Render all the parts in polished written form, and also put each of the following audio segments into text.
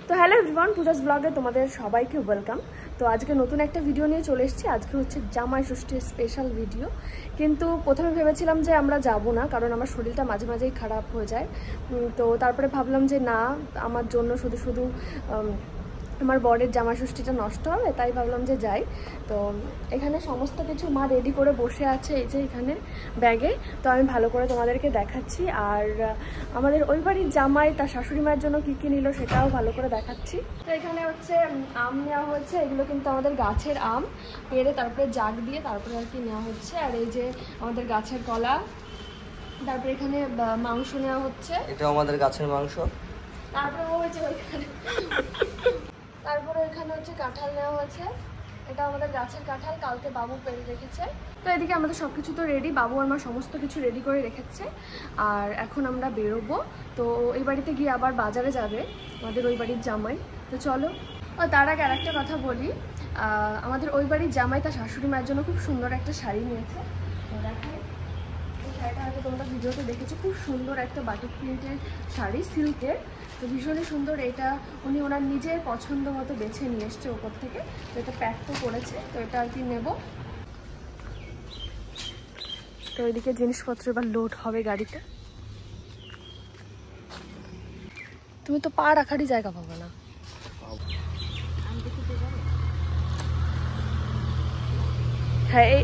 তো hello everyone, Puja's ব্লগে তোমাদের সবাইকে ওয়েলকাম। তো আজকে নতুন একটা ভিডিও নিয়ে চলে এসেছি। আজকে হচ্ছে জামাই ষষ্ঠীর স্পেশাল ভিডিও। কিন্তু প্রথমে ভেবেছিলাম যে আমরা যাব না, কারণ আমার শরীরটা মাঝে মাঝেই খারাপ হয়ে যায়। তো তারপরে ভাবলাম যে না, আমার জন্য শুধু শুধু আমার বরের জামাই ষষ্ঠীটা নষ্ট হবে, তাই ভাবলাম যে যাই। তো এখানে সমস্ত কিছু মা রেডি করে বসে আছে, এই যে এখানে ব্যাগে। তো আমি ভালো করে তোমাদেরকে দেখাচ্ছি। আর আমাদের ওই বাড়ির জামাই তার শাশুড়ি মায়ের জন্য কী কী নিল সেটাও ভালো করে দেখাচ্ছি। তো এখানে হচ্ছে আম নেওয়া হচ্ছে। এগুলো কিন্তু আমাদের গাছের আম, পেড়ে তারপরে জাগ দিয়ে তারপরে আর কি নেওয়া হচ্ছে। আর এই যে আমাদের গাছের কলা, তারপরে এখানে মাংস নেওয়া হচ্ছে। এটা আমাদের গাছের মাংস। তারপরে ও হচ্ছে ওইখানে তারপরে এখানে হচ্ছে কাঁঠাল নেওয়া হয়েছে। এটা আমাদের গাছের কাঁঠাল, কালকে বাবু পেড়ে রেখেছে। তো এদিকে আমাদের সব কিছু তো রেডি, বাবু আর মা সমস্ত কিছু রেডি করে রেখেছে। আর এখন আমরা বেরোবো। তো এই বাড়িতে গিয়ে আবার বাজারে যাবে আমাদের ওই বাড়ির জামাই। তো চলো। ও তার আগে আরেকটা কথা বলি, আমাদের ওই বাড়ির জামাই তার শাশুড়ি মায়ের জন্য খুব সুন্দর একটা শাড়ি নিয়েছে। দেখায়, এই শাড়িটা হয়তো তোমরা ভিডিওতে দেখেছো, খুব সুন্দর একটা বাটিক প্রিন্টের শাড়ি, সিল্কের। তো ভীষণই সুন্দর। এটা উনি ওনার নিজের পছন্দ মতো বেছে নিয়ে এসছে ওপর থেকে। তো এটা প্যাক তো করেছে, তো এটা আর কি নেব। তো ওইদিকে জিনিসপত্র এবার লোড হবে গাড়িতে। তুমি তো পা রাখারই জায়গা পাবে না। হ্যাঁ,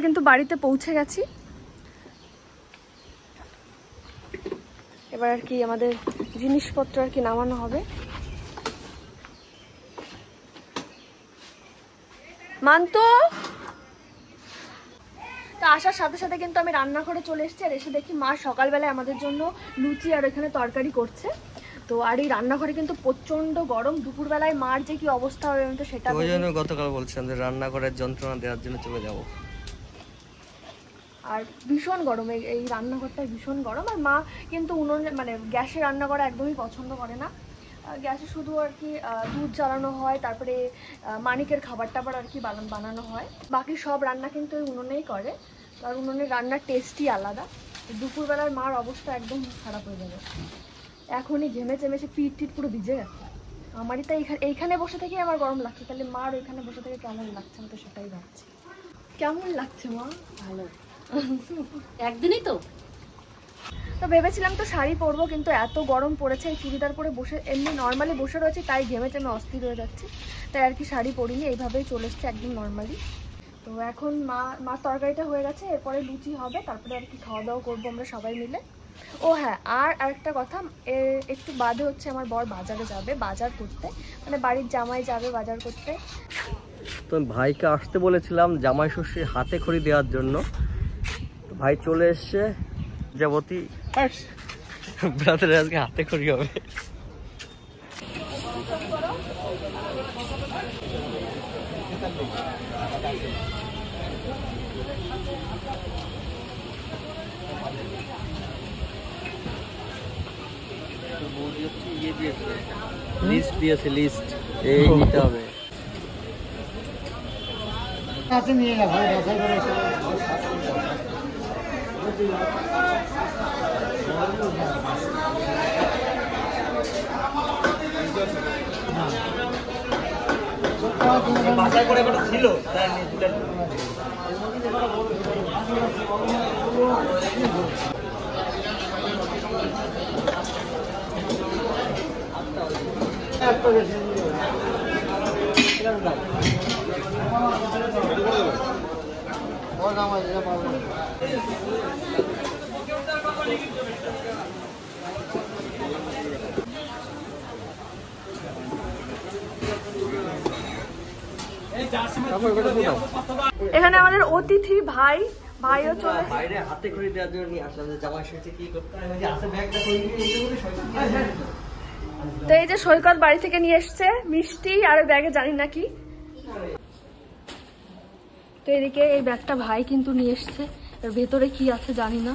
কিন্তু বাড়িতে পৌঁছে গেছি। এবার আর কি আমাদের জিনিসপত্র আর কি নামানো হবে। মানতো তা আসার সাথে সাথে কিন্তু আমি রান্নাঘরে চলে এসেছি। আর এসে দেখি মা সকালবেলায় আমাদের জন্য লুচি আর এখানে তরকারি করছে। তো আর এই রান্নাঘরে কিন্তু প্রচন্ড গরম। দুপুরবেলায় মার যে কি অবস্থা হবে আমি তো সেটা ওই জন্য গতকাল বলছিলাম যে রান্নাঘরের যন্ত্রণা দেওয়ার জন্য চলে যাব। আর ভীষণ গরম, এই রান্নাঘরটায় ভীষণ গরম। আর মা কিন্তু উনুনে মানে গ্যাসে রান্না করা একদমই পছন্দ করে না। গ্যাসে শুধু আর কি দুধ জ্বালানো হয়, তারপরে মানিকের খাবার টাবার আর কি বানানো হয়। বাকি সব রান্না কিন্তু ওই উনুনেই করে। আর উনুনের রান্নার টেস্টই আলাদা। দুপুরবেলার মার অবস্থা একদম খারাপ হয়ে যাবে। এখনই ঘেমে চেমেছে, পিঠ টিট পুরো ভিজে গেছে। আমারই তো এইখানে বসে থেকেই আমার গরম লাগছে, তাহলে মার ওইখানে বসে থেকে কেমন লাগছে আমি তো সেটাই ভাবছি। কেমন লাগছে মা? ভালো, একদিনই তো ভেবেছিলাম তো শাড়ি পরবো, কিন্তু এত গরম পড়েছে এই চুড়িদার পরে বসে এমনি নর্মালি বসে রয়েছে, তাই ঘেমে চেমে অস্থির হয়ে যাচ্ছে। তাই আর কি শাড়ি পরিনি, এইভাবেই চলে এসছে একদম নর্মালি। তো এখন মার তরকারিটা হয়ে গেছে, এরপরে লুচি হবে, তারপরে আর কি খাওয়া দাওয়া করবো আমরা সবাই মিলে। ও হ্যাঁ, আর আরেকটা কথা, একটু বাদে হচ্ছে আমার বর বাজারে যাবে, বাজার করতে, মানে বাড়ির জামাই যাবে বাজার করতে। তো ভাইকে আসতে বলেছিলাম জামাই ষষ্ঠীর হাতে খড়ি দেওয়ার জন্য। ভাই চলে এসছে। যাবতী ব্রাদারের আজকে হাতে খড়ি হবে। লিস্ট দিয়েছে, লিস্ট এই নিতে হবে। নিয়ে গেল বাছাই করে বাছাই করে একটা ছিল এখানে আমাদের অতিথি ভাইও চলে বাইরে হাতে খড়ি দেওয়ার জন্য নিয়ে আসলাম যে জামাই ষষ্ঠী কি করতে হয়, যে আছে ব্যাগটা কই তো এই যে সৈকত বাড়ি থেকে নিয়ে এসছে মিষ্টি আর ব্যাগে জানি না কি। তো এদিকে এই ব্যাগটা ভাই কিন্তু নিয়ে এসছে, এর ভেতরে কি আছে জানি না।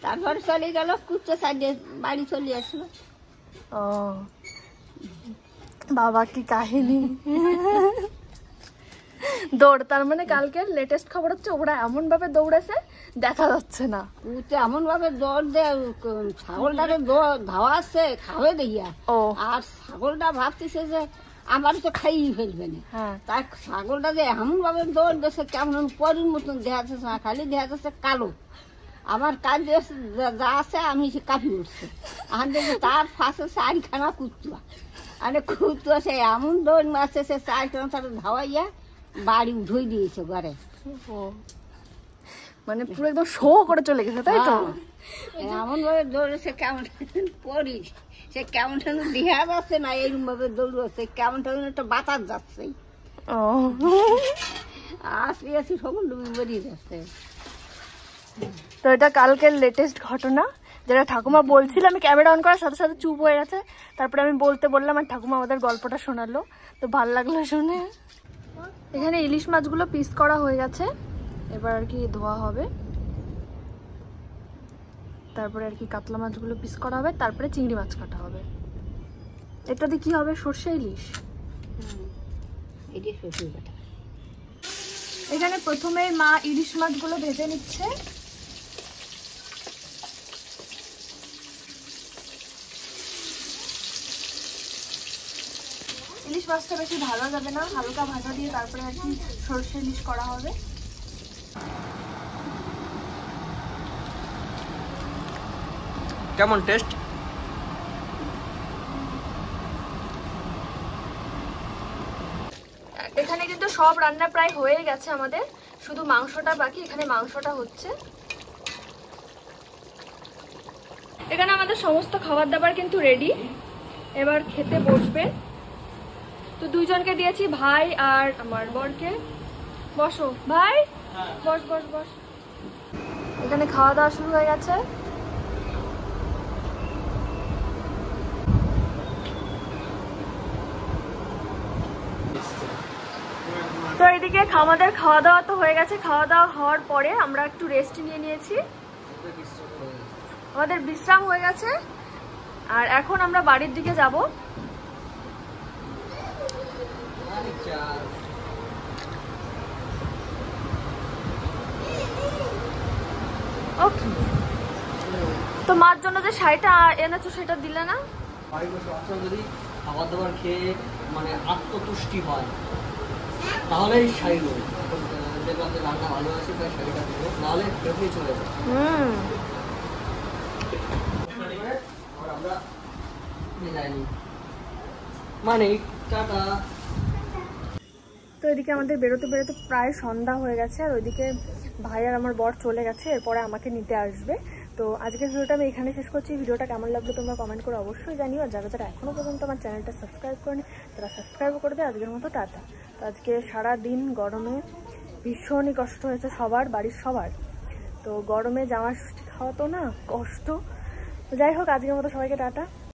তারপরে চলে গেল কুত্তো সাইডে বাড়ি চলে আসলো। ও বাবা কি কাহিনী। দৌড়, তার মানে কালকের লেটেস্ট খবর হচ্ছে ওরা এমন ভাবে দৌড়েছে দেখা যাচ্ছে না। কুত্তো এমন ভাবে দৌড় দেয়, ছাগলটাকে ধাওয়াচ্ছে খাবে দেখিয়া। ও আর ছাগলটা ভাবতেছে যে আমার তো খাইয়ে ফেলবে না। হ্যাঁ, তার ছাগলটা যে এমন ভাবে দৌড় দিচ্ছে কেমন পরির মতন দেখা যাচ্ছে না, খালি দেখা যাচ্ছে কালো। আমার কাজ যা আছে আমি সে কাঁপি উঠছে। আর দেখি তার ফাঁসে চারিখানা কুত্তো, আর কুত্তো সে এমন দৌড় মারছে, সে চারিখানা তার ধাওয়াইয়া বাড়ি উঠেই দিয়েছে ঘরে। ও মানে পুরো একদম শো করে চলে গেছে, তাই তো? এমন ভাবে দৌড়েছে কেমন পরি, সে কেমন দেখা যাচ্ছে না, এইরকম ভাবে দৌড়ছে কেমন একটা বাতাস যাচ্ছে। ও আসি আসি সকল ডুবে বেরিয়ে যাচ্ছে। তো এটা কালকের লেটেস্ট ঘটনা, যেটা ঠাকুমা বলছিল। আমি ক্যামেরা অন করার সাথে সাথে চুপ হয়ে গেছে, তারপরে আমি বলতে বললাম আর ঠাকুমা আমাদের গল্পটা শোনালো, তো ভাল লাগলো শুনে। এখানে ইলিশ মাছগুলো পিস করা হয়ে গেছে, এবার আর কি ধোয়া হবে, তারপরে আর কি কাতলা মাছগুলো পিস করা হবে, তারপরে চিংড়ি মাছ কাটা হবে। এটা দিয়ে কি হবে? সর্ষে ইলিশ। এখানে প্রথমে মা ইলিশ মাছগুলো ভেজে নিচ্ছে। ইলিশ মাছটা বেশি ভাজা যাবে না, হালকা ভাজা দিয়ে তারপরে আর কি সর্ষে ইলিশ করা হবে। কেমন টেস্ট? এখানে কিন্তু সব রান্না প্রায় হয়ে গেছে আমাদের, শুধু মাংসটা বাকি। এখানে মাংসটা হচ্ছে। এখানে আমাদের সমস্ত খাবার দাবার কিন্তু রেডি, এবার খেতে বসবে। তো দুইজনকে দিয়েছি, ভাই আর আমার বরকে। বসো ভাই, বস বস বস। এখানে খাওয়া দাওয়া শুরু হয়ে গেছে। তো এদিকে আমাদের খাওয়া দাওয়া তো হয়ে গেছে। খাওয়া দাওয়া হওয়ার পরে আমরা একটু রেস্ট নিয়ে নিয়েছি, আমাদের বিশ্রাম হয়ে গেছে। আর এখন আমরা বাড়ির দিকে যাব। ওকে, তো মার জন্য যে শাড়িটা এনেছো সেটা দিলে না? যদি খাবার দাবার খেয়ে মানে আত্মতুষ্টি হয় তাহলে এই শাড়িগুলো দেখলাম যে রান্না ভালো আছে তাই শাড়িটা দেবো, নাহলে ফেরত চলে যাবে। আমরা যাইনি মানে টাটা। তো এদিকে আমাদের বেরোতে বেরোতে প্রায় সন্ধ্যা হয়ে গেছে, আর ওইদিকে ভাই আর আমার বর চলে গেছে, এরপরে আমাকে নিতে আসবে। তো আজকের ভিডিওটা আমি এখানে শেষ করছি। ভিডিওটা কেমন লাগলো তোমরা কমেন্ট করে অবশ্যই জানিও, আর যারা যারা এখনো পর্যন্ত আমার চ্যানেলটা সাবস্ক্রাইব করেনি তারা সাবস্ক্রাইব করে দেয়। আজকের মতো টাটা। তো আজকে সারা দিন গরমে ভীষণই কষ্ট হয়েছে সবার, বাড়ির সবার। তো গরমে জামাই ষষ্ঠী খাওয়া তো না কষ্ট। যাই হোক, আজকের মতো সবাইকে টাটা।